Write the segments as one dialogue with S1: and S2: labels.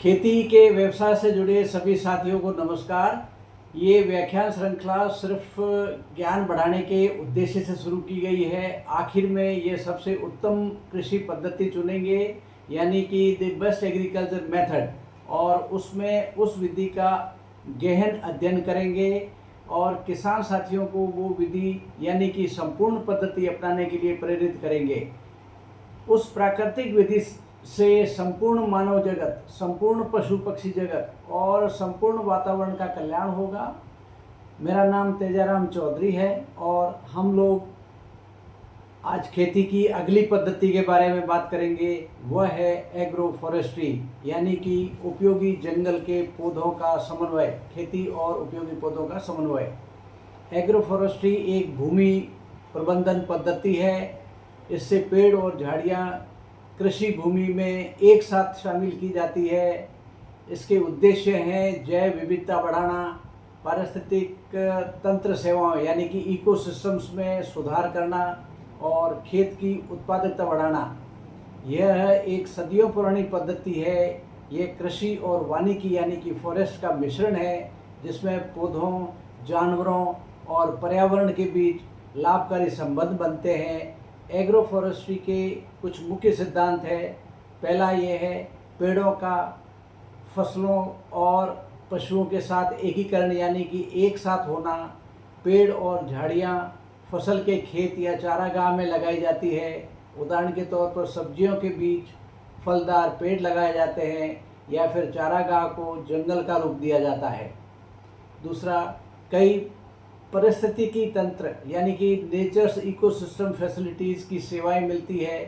S1: खेती के व्यवसाय से जुड़े सभी साथियों को नमस्कार। ये व्याख्यान श्रृंखला सिर्फ ज्ञान बढ़ाने के उद्देश्य से शुरू की गई है। आखिर में ये सबसे उत्तम कृषि पद्धति चुनेंगे, यानी कि द बेस्ट एग्रीकल्चर मेथड, और उसमें उस विधि का गहन अध्ययन करेंगे और किसान साथियों को वो विधि यानी कि संपूर्ण पद्धति अपनाने के लिए प्रेरित करेंगे। उस प्राकृतिक विधि से संपूर्ण मानव जगत, संपूर्ण पशु पक्षी जगत और संपूर्ण वातावरण का कल्याण होगा। मेरा नाम तेजाराम चौधरी है और हम लोग आज खेती की अगली पद्धति के बारे में बात करेंगे। वह है एग्रो फॉरेस्ट्री, यानी कि उपयोगी जंगल के पौधों का समन्वय, खेती और उपयोगी पौधों का समन्वय। एग्रो फॉरेस्ट्री एक भूमि प्रबंधन पद्धति है। इससे पेड़ और झाड़ियाँ कृषि भूमि में एक साथ शामिल की जाती है। इसके उद्देश्य हैं जैव विविधता बढ़ाना, पारिस्थितिक तंत्र सेवाओं यानी कि इकोसिस्टम्स में सुधार करना और खेत की उत्पादकता बढ़ाना। यह एक सदियों पुरानी पद्धति है। यह कृषि और वानिकी यानी कि फॉरेस्ट का मिश्रण है, जिसमें पौधों, जानवरों और पर्यावरण के बीच लाभकारी संबंध बनते हैं। एग्रो फॉरेस्ट्री के कुछ मुख्य सिद्धांत है। पहला ये है पेड़ों का फसलों और पशुओं के साथ एकीकरण, यानी कि एक साथ होना। पेड़ और झाड़ियाँ फसल के खेत या चारागाह में लगाई जाती है। उदाहरण के तौर पर सब्जियों के बीच फलदार पेड़ लगाए जाते हैं या फिर चारागाह को जंगल का रूप दिया जाता है। दूसरा, कई पारिस्थितिकी तंत्र यानी कि नेचर्स इकोसिस्टम फैसिलिटीज़ की सेवाएं मिलती है,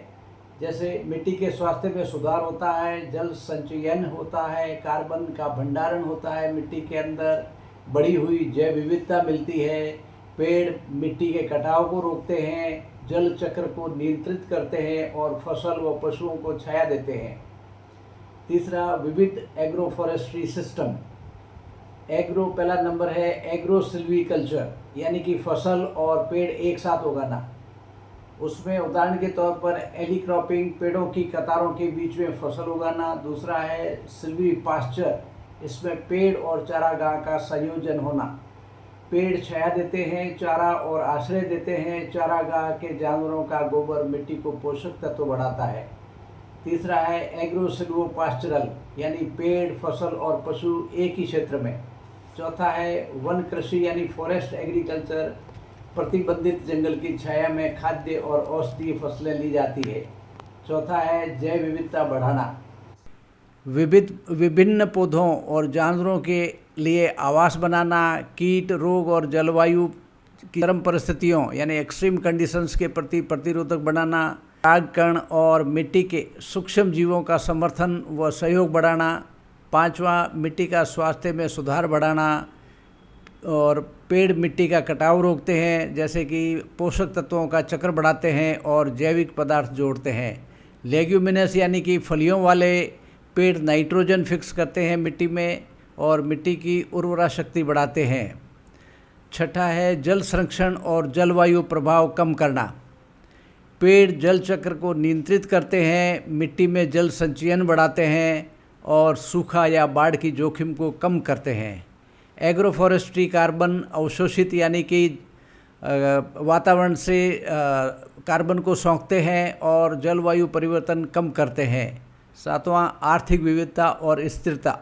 S1: जैसे मिट्टी के स्वास्थ्य में सुधार होता है, जल संचयन होता है, कार्बन का भंडारण होता है मिट्टी के अंदर, बढ़ी हुई जैव विविधता मिलती है, पेड़ मिट्टी के कटाव को रोकते हैं, जल चक्र को नियंत्रित करते हैं और फसल व पशुओं को छाया देते हैं। तीसरा, विविध एग्रो फॉरेस्ट्री सिस्टम। एग्रो पहला नंबर है एग्रो सिल्वीकल्चर, यानी कि फसल और पेड़ एक साथ उगाना। उसमें उदाहरण के तौर पर एली क्रॉपिंग, पेड़ों की कतारों के बीच में फसल उगाना। दूसरा है सिल्वी पास्चर, इसमें पेड़ और चारागाह का संयोजन होना। पेड़ छाया देते हैं, चारा और आश्रय देते हैं, चारागाह के जानवरों का गोबर मिट्टी को पोषक तत्व बढ़ाता है। तीसरा है एग्रो सिल्वो पास्चरल, यानी पेड़, फसल और पशु एक ही क्षेत्र में। चौथा है वन कृषि यानी फॉरेस्ट एग्रीकल्चर, प्रतिबंधित जंगल की छाया में खाद्य और औषधीय फसलें ली जाती है। चौथा है जैव विविधता बढ़ाना, विभिन्न पौधों और जानवरों के लिए आवास बनाना, कीट, रोग और जलवायु की चरम परिस्थितियों यानी एक्सट्रीम कंडीशंस के प्रति प्रतिरोधक बनाना, पराग कण और मिट्टी के सूक्ष्म जीवों का समर्थन व सहयोग बढ़ाना। पांचवा, मिट्टी का स्वास्थ्य में सुधार बढ़ाना, और पेड़ मिट्टी का कटाव रोकते हैं, जैसे कि पोषक तत्वों का चक्र बढ़ाते हैं और जैविक पदार्थ जोड़ते हैं। लेग्यूमिनस यानी कि फलियों वाले पेड़ नाइट्रोजन फिक्स करते हैं मिट्टी में और मिट्टी की उर्वरा शक्ति बढ़ाते हैं। छठा है जल संरक्षण और जलवायु प्रभाव कम करना। पेड़ जल चक्र को नियंत्रित करते हैं, मिट्टी में जल संचयन बढ़ाते हैं और सूखा या बाढ़ की जोखिम को कम करते हैं। एग्रो फॉरेस्ट्री कार्बन अवशोषित यानी कि वातावरण से कार्बन को सोखते हैं और जलवायु परिवर्तन कम करते हैं। सातवां, आर्थिक विविधता और स्थिरता।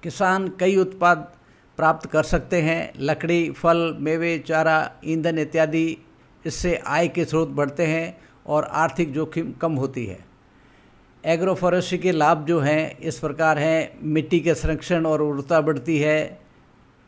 S1: किसान कई उत्पाद प्राप्त कर सकते हैं, लकड़ी, फल, मेवे, चारा, ईंधन इत्यादि। इससे आय के स्रोत बढ़ते हैं और आर्थिक जोखिम कम होती है। एग्रो फॉरेस्ट्री के लाभ जो हैं इस प्रकार हैं। मिट्टी के संरक्षण और उर्वरता बढ़ती है,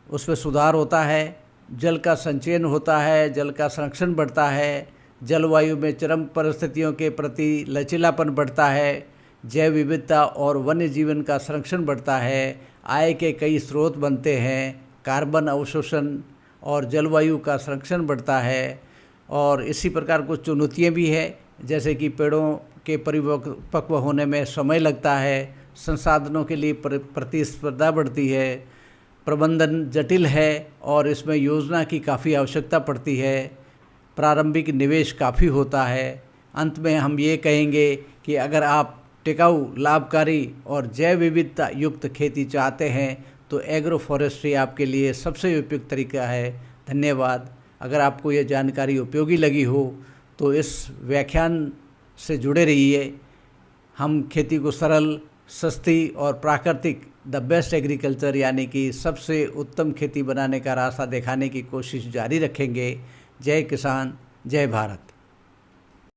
S1: उसमें सुधार होता है, जल का संचयन होता है, जल का संरक्षण बढ़ता है, जलवायु में चरम परिस्थितियों के प्रति लचीलापन बढ़ता है, जैव विविधता और वन्य जीवन का संरक्षण बढ़ता है, आय के कई स्रोत बनते हैं, कार्बन अवशोषण और जलवायु का संरक्षण बढ़ता है। और इसी प्रकार कुछ चुनौतियाँ भी है, जैसे कि पेड़ों के परिपक्व होने में समय लगता है, संसाधनों के लिए प्रतिस्पर्धा बढ़ती है, प्रबंधन जटिल है और इसमें योजना की काफ़ी आवश्यकता पड़ती है, प्रारंभिक निवेश काफ़ी होता है। अंत में हम ये कहेंगे कि अगर आप टिकाऊ, लाभकारी और जैव विविधता युक्त खेती चाहते हैं तो एग्रो फॉरेस्ट्री आपके लिए सबसे उपयुक्त तरीका है। धन्यवाद। अगर आपको ये जानकारी उपयोगी लगी हो तो इस व्याख्यान से जुड़े रहिए। हम खेती को सरल, सस्ती और प्राकृतिक, द बेस्ट एग्रीकल्चर यानी कि सबसे उत्तम खेती बनाने का रास्ता दिखाने की कोशिश जारी रखेंगे। जय किसान, जय भारत।